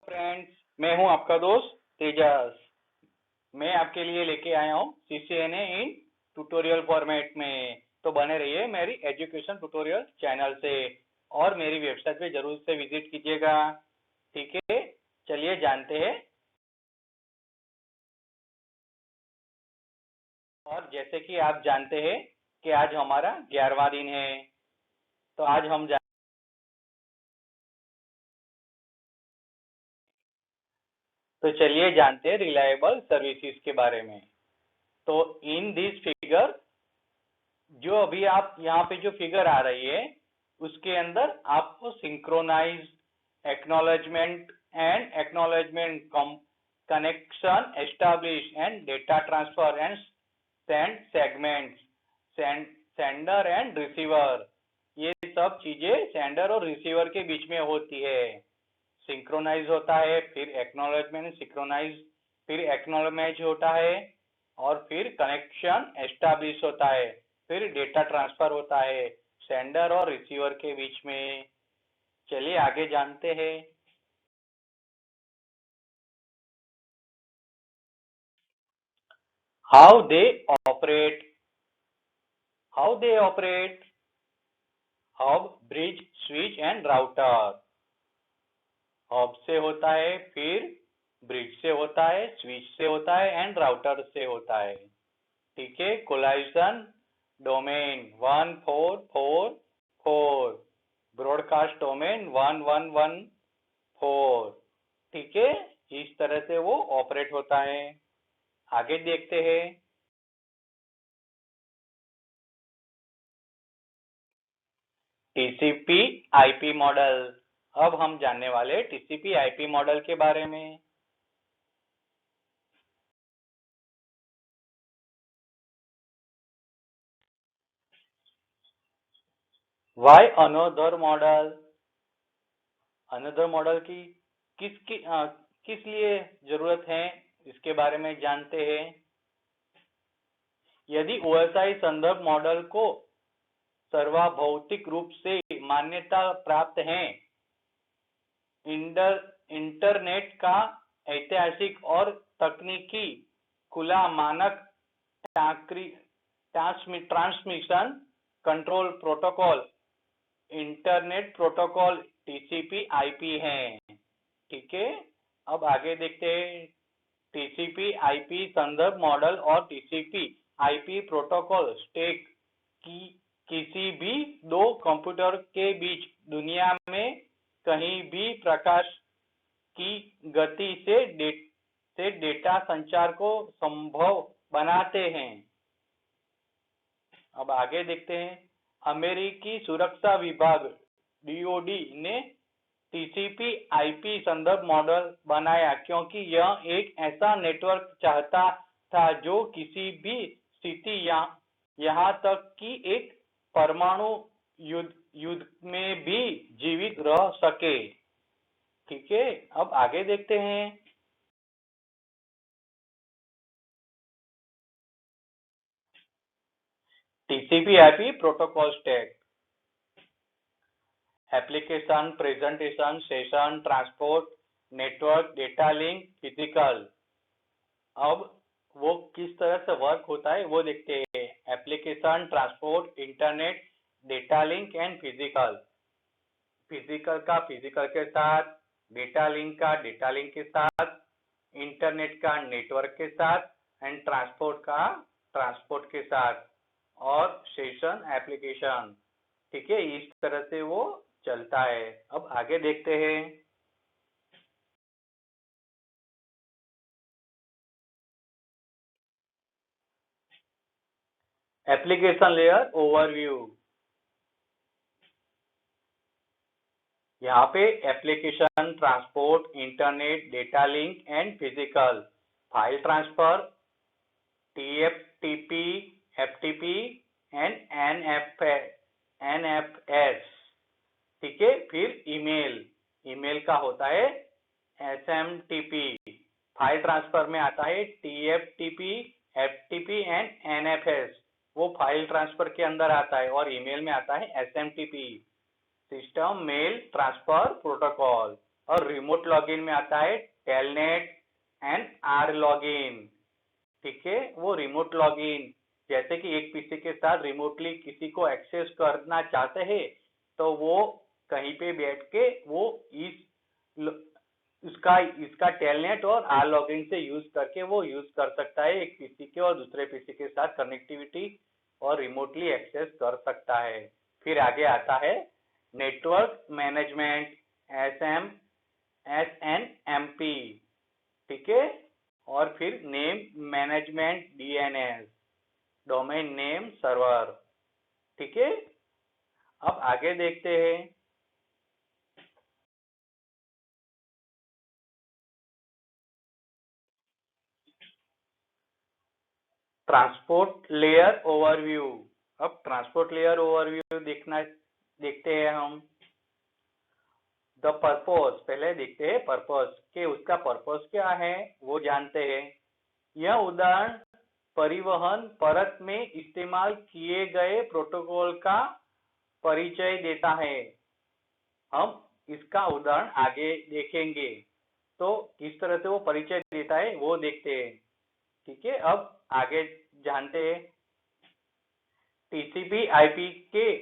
Friends, मैं हूं आपका दोस्त तेजस। मैं आपके लिए लेके आया हूं सीसीएनए इन ट्यूटोरियल फॉर्मेट में। तो बने रहिए मेरी एजुकेशन ट्यूटोरियल चैनल से और मेरी वेबसाइट पे जरूर से विजिट कीजिएगा। ठीक है, चलिए जानते हैं। और जैसे कि आप जानते हैं कि आज हमारा 11वां दिन है, तो आज हम तो चलिए जानते हैं रिलायबल सर्विसेज के बारे में। तो इन दिस फिगर, जो अभी आप यहाँ पे जो फिगर आ रही है उसके अंदर आपको synchronize acknowledgement connection establish and data transfer and send segments, sender and receiver, ये सब चीजें सेंडर और रिसीवर के बीच में होती है। सिंक्रोनाइज होता है, फिर एक्नॉलेजमेंट सिंक्रोनाइज, फिर एक्नॉलेज होता है, और फिर कनेक्शन एस्टैब्लिश होता है, फिर डेटा ट्रांसफर होता है सेंडर और रिसीवर के बीच में। चलिए आगे जानते हैं। How they operate hub, bridge, switch and router. Hub से होता है, फिर ब्रिज से होता है, स्विच से होता है एंड राउटर से होता है। ठीक है, कोलाइजन डोमेन 1444, ब्रॉडकास्ट डोमेन 1114। ठीक है, इस तरह से वो ऑपरेट होता है। आगे देखते हैं। TCP IP model. अब हम जानने वाले टीसीपी आईपी मॉडल के बारे में। Why another model, another model की किस लिए जरूरत है, इसके बारे में जानते हैं। यदि ओएसआई संदर्भ मॉडल को सर्वभौतिक रूप से मान्यता प्राप्त है, इंटरनेट का ऐतिहासिक और तकनीकी खुला मानक transmission control protocol, internet protocol TCP IP है। ठीक है, अब आगे देखते हैं। टीसीपी आईपी संदर्भ मॉडल और टीसीपी आईपी प्रोटोकॉल स्टैक की किसी भी दो कंप्यूटर के बीच दुनिया में कहीं भी प्रकाश की गति से डेटा संचार को संभव बनाते हैं। अब आगे देखते हैं। अमेरिकी सुरक्षा विभाग डीओडी ने टीसीपी आईपी संदर्भ मॉडल बनाया क्योंकि यह एक ऐसा नेटवर्क चाहता था जो किसी भी स्थिति यहाँ तक कि एक परमाणु युद्ध में भी जीवित रह सके। ठीक है, अब आगे देखते हैं। TCP IP protocol stack, application, presentation, session, transport, network, data link, physical. अब वो किस तरह से वर्क होता है वो देखते हैं। Application, transport, internet, data link and physical. Physical का फिजिकल के साथ, डेटा लिंक का डेटा लिंक के साथ, इंटरनेट का नेटवर्क के साथ एंड ट्रांसपोर्ट का ट्रांसपोर्ट के साथ, और सेशन एप्लीकेशन। ठीक है, इस तरह से वो चलता है। अब आगे देखते हैं। Application layer overview. यहाँ पे application, transport, internet, data link and physical, file transfer, TFTP, FTP and NFS. ठीक है, फिर ईमेल का होता है एसएमटीपी। फाइल ट्रांसफर में आता है टीएफटीपी, एफटीपी एंड एनएफएस, वो फाइल ट्रांसफर के अंदर आता है, और ईमेल में आता है SMTP, system mail transfer protocol. और रिमोट लॉगिन में आता है टेलनेट एंड आर लॉगिन। ठीक है, वो रिमोट लॉगिन जैसे कि एक पीसी के साथ रिमोटली किसी को एक्सेस करना चाहते हैं तो वो कहीं पे बैठ के वो इसका टेलनेट और आर लॉगिन से यूज करके वो यूज कर सकता है एक पीसी के और दूसरे पीसी के साथ कनेक्टिविटी और रिमोटली एक्सेस कर सकता है। फिर आगे आता है नेटवर्क मैनेजमेंट SNMP। ठीक है, और फिर name management DNS, domain name server. ठीक है, अब आगे देखते हैं। Transport layer overview. अब ट्रांसपोर्ट लेयर ओवरव्यू देखते हैं हम। द पर्पस, पहले देखते हैं पर्पस के उसका पर्पस क्या है वो जानते हैं। यह उदाहरण परिवहन परत में इस्तेमाल किए गए प्रोटोकॉल का परिचय देता है। हम इसका उदाहरण आगे देखेंगे तो किस तरह से वो परिचय देता है वो देखते हैं। ठीक है, अब आगे जानते हैं। टीसीपी आईपी के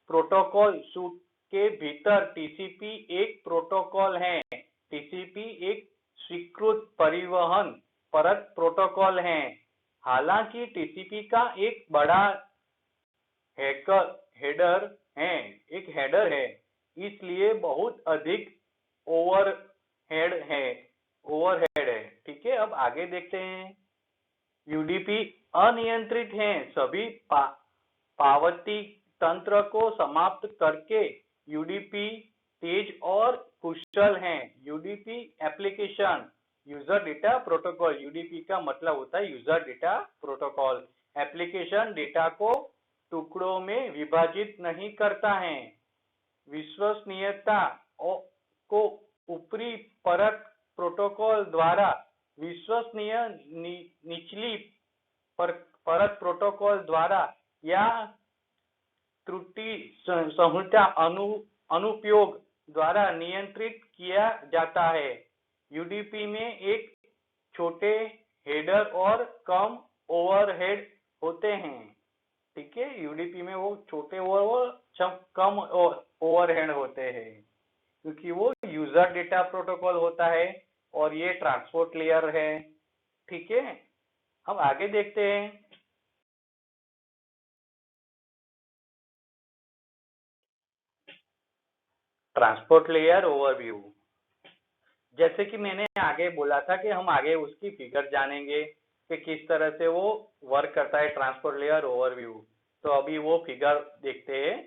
प्रोटोकॉल सूट के भीतर टीसीपी एक प्रोटोकॉल है। टीसीपी एक स्वीकृत परिवहन परत प्रोटोकॉल है। हालांकि टीसीपी का एक बड़ा हेडर है, इसलिए बहुत अधिक ओवरहेड है। ठीक है, अब आगे देखते हैं। यूडीपी अनियंत्रित है। सभी पावती तंत्र को समाप्त करके यूडीपी तेज और कुशल है। UDP application user data protocol, UDP का मतलब होता है user data protocol. Application data को टुकड़ों में विभाजित नहीं करता है। विश्वसनीयता को ऊपरी परत प्रोटोकॉल द्वारा विश्वसनीय निचली परत प्रोटोकॉल द्वारा या त्रुटि संहिता अनुप्रयोग द्वारा नियंत्रित किया जाता है। यूडीपी में एक छोटे हेडर और कम ओवरहेड होते हैं। ठीक है, यूडीपी में वो छोटे और कम ओवरहेड होते हैं क्योंकि वो यूजर डेटा प्रोटोकॉल होता है और ये ट्रांसपोर्ट लेयर है। ठीक है, हम आगे देखते हैं। Transport layer overview. जैसे कि मैंने आगे बोला था कि हम आगे उसकी फिगर जानेंगे कि किस तरह से वो वर्क करता है ट्रांसपोर्ट लेयर ओवरव्यू। तो अभी वो फिगर देखते हैं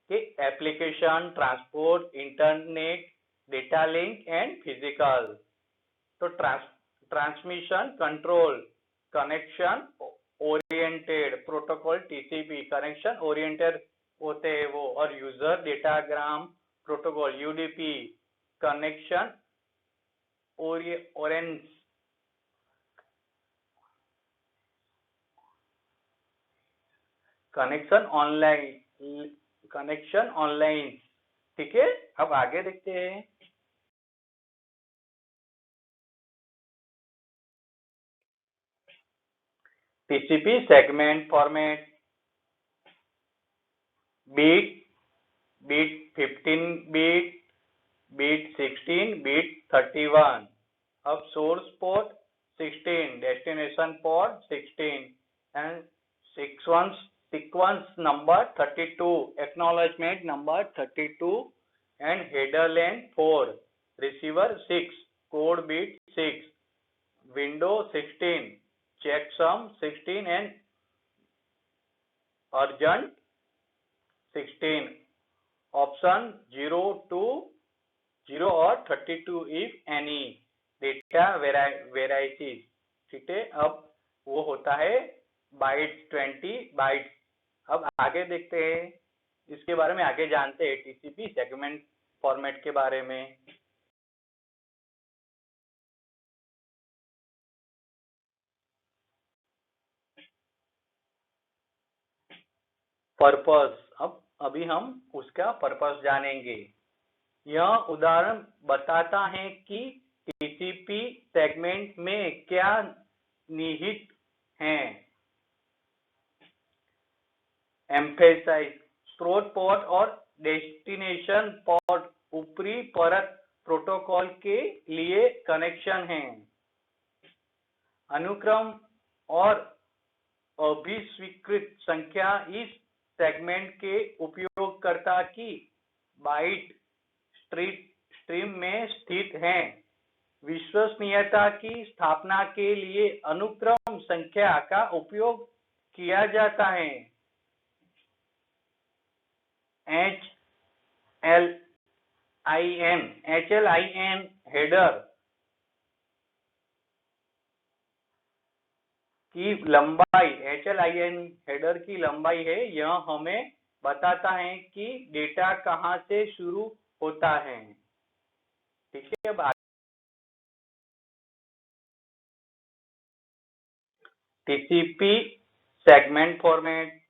कि application, transport, internet, data link and physical. तो transmission control, connection oriented protocol TCP, connection oriented होते हैं वो। और user datagram protocol UDP, connection ओरेंस कनेक्शन ऑनलाइन। ठीक है, अब आगे देखते हैं। TCP segment format, bit 15 bit, bit 16, bit 31। अब source port 16, destination port 16 and sequence number 32, acknowledgement number 32 and header len 4, receiver 6, code bit 6, window 16, checksum 16 and urgent 16, option 0 to 0 और 32 if any, data varieties. ठीक है, अब वो होता है bytes 20 bytes. अब आगे देखते हैं, इसके बारे में आगे जानते हैं टीसीपी सेगमेंट फॉर्मेट के बारे में। पर्पस, अब अभी हम उसका पर्पस जानेंगे। यह उदाहरण बताता है कि टीसीपी सेगमेंट में क्या निहित है। एम्फेसाइज, स्रोत पोर्ट और डेस्टिनेशन पोर्ट ऊपरी परत प्रोटोकॉल के लिए कनेक्शन है। अनुक्रम और अभिस्वीकृत संख्या इस सेगमेंट के उपयोगकर्ता की बाइट स्ट्रीम में स्थित है। विश्वसनीयता की स्थापना के लिए अनुक्रम संख्या का उपयोग किया जाता है। HLIN हेडर की लंबाई, HLIN हेडर की लंबाई है। यह हमें बताता है कि डेटा कहां से शुरू होता है। ठीक है, अब टीसीपी सेगमेंट फॉर्मेट।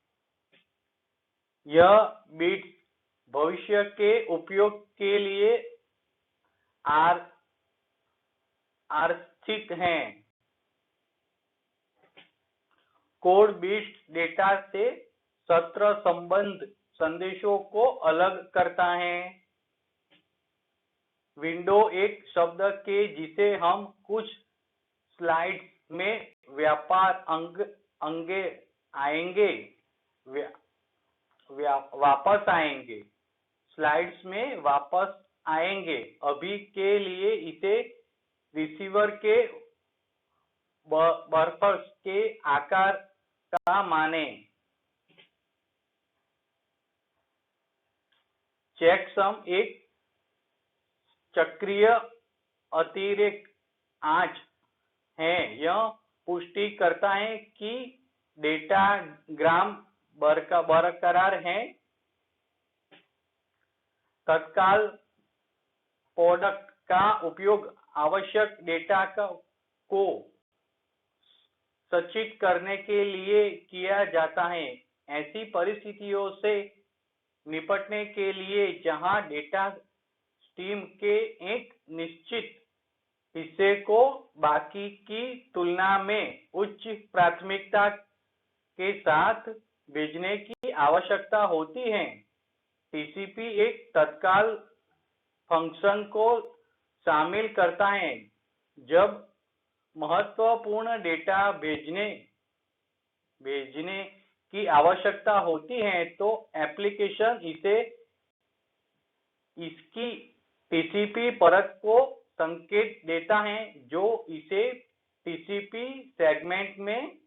यह बिट्स भविष्य के उपयोग के लिए आरक्षित हैं। कोड बिट्स डेटा से सत्र संबंध संदेशों को अलग करता है। विंडो एक शब्द के जिसे हम कुछ स्लाइड्स में वापस आएंगे। स्लाइड्स में वापस आएंगे। अभी के लिए इसे रिसीवर के बफर्स के आकार का माने। चेकसम एक चक्रीय अतिरेक आँच है। यह पुष्टि करता है कि डेटा ग्राम बरकरार है। तत्काल प्रोडक्ट का उपयोग आवश्यक डेटा को संचित करने के लिए किया जाता है। ऐसी परिस्थितियों से निपटने के लिए जहां डेटा स्ट्रीम के एक निश्चित हिस्से को बाकी की तुलना में उच्च प्राथमिकता के साथ भेजने की आवश्यकता होती है। टीसीपी एक तत्काल फंक्शन को शामिल करता है। जब महत्वपूर्ण डेटा भेजने की आवश्यकता होती है तो एप्लीकेशन इसे इसकी टीसीपी परत को संकेत देता है जो इसे टीसीपी सेगमेंट में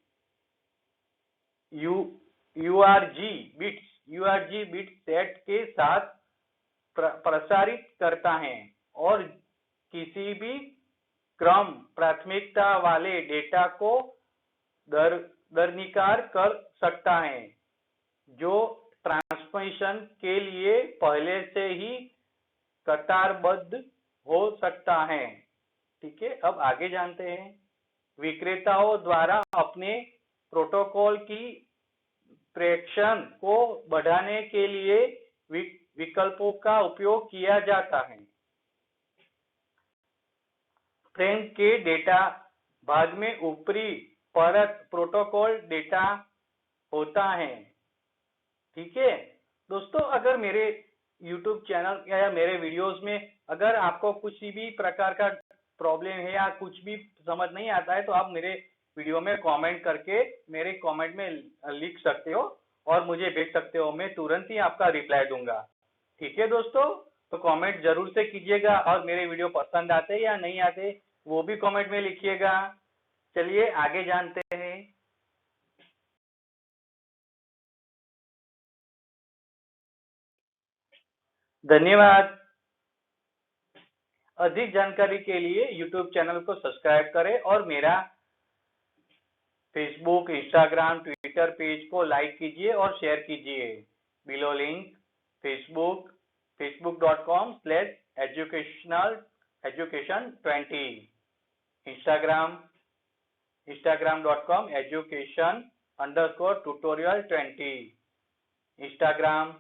URG बिट सेट के साथ प्रसारित करता है और किसी भी क्रम प्राथमिकता वाले डेटा को दरकिनार कर सकता है जो ट्रांसमिशन के लिए पहले से ही कतारबद्ध हो सकता है। ठीक है, अब आगे जानते हैं। विक्रेताओं द्वारा अपने प्रोटोकॉल की प्रेषण को बढ़ाने के लिए विकल्पों का उपयोग किया जाता है। फ्रेम के डेटा भाग में ऊपरी परत प्रोटोकॉल डेटा होता है। ठीक है दोस्तों, अगर मेरे YouTube चैनल या मेरे वीडियोस में अगर आपको कुछ भी प्रकार का प्रॉब्लम है या कुछ भी समझ नहीं आता है तो आप मेरे वीडियो में कमेंट करके मेरे कमेंट में लिख सकते हो और मुझे भेज सकते हो। मैं तुरंत ही आपका रिप्लाई दूंगा। ठीक है दोस्तों, तो कमेंट जरूर से कीजिएगा और मेरे वीडियो पसंद आते या नहीं आते वो भी कमेंट में लिखिएगा। चलिए आगे जानते हैं। धन्यवाद। अधिक जानकारी के लिए YouTube चैनल को सब्सक्राइब करें और मेरा फेसबुक, इंस्टाग्राम, ट्विटर पेज को लाइक कीजिए और शेयर कीजिए। Below link facebook.com/education20, instagram.com/education_tutorial20, Instagram,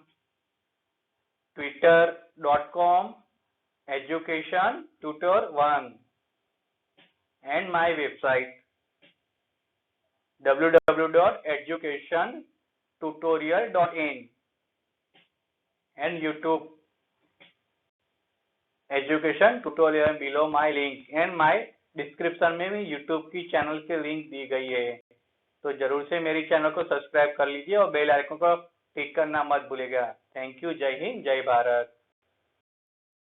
twitter.com Education Tutor 1 and my website www.educationtutorial.in and YouTube education tutorial below my link and my description में भी यूट्यूब की चैनल की लिंक दी गई है, तो जरूर से मेरी चैनल को सब्सक्राइब कर लीजिए और बेल आइकन को क्लिक करना मत भूलिएगा। Thank you. जय हिंद, जय भारत।